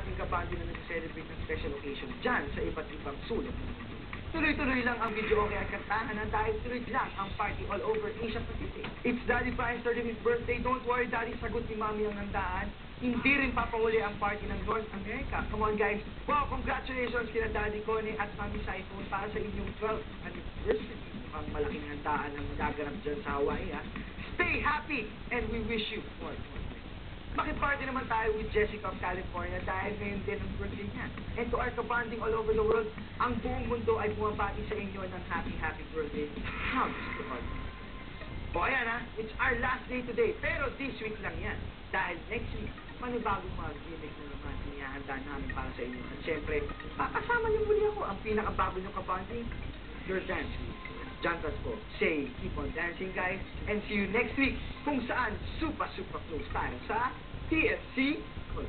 ating kabandi na nag-celebrate ng special occasion dyan sa iba't ibang sulok. Tuloy-tuloy lang ang video okay at kantahan dahil tuloy lang ang party all over Asia Pacific. It's Daddy Brian's 35th birthday. Don't worry, Daddy, sagot ni Mami ang handaan. Hindi rin papahuli ang party ng North America. Come on, guys. Wow, congratulations kina Daddy Connie at Mami Saifon para sa inyong 12th anniversary. Ang malaking handaan ang gaganap dyan sa Hawaii, ha? Stay happy, and we wish you more. Makiparty naman tayo with Jessica of California dahil ngayon din ang birthday niya. And to our kabanding all over the world, ang buong mundo ay bumabati sa inyo ng happy, happy birthday. Hugs to all. O ayan ha, it's our last day today, pero this week lang yan. Dahil next week, panibagong mga gimmick na naman inihahanda namin para sa inyo. At syempre, pakasama niyo muli ako, ang pinakabago niyong kabanding, your dance week. John Tasco, say, keep on dancing, guys, and see you next week kung saan super close tayo sa TFC Cool.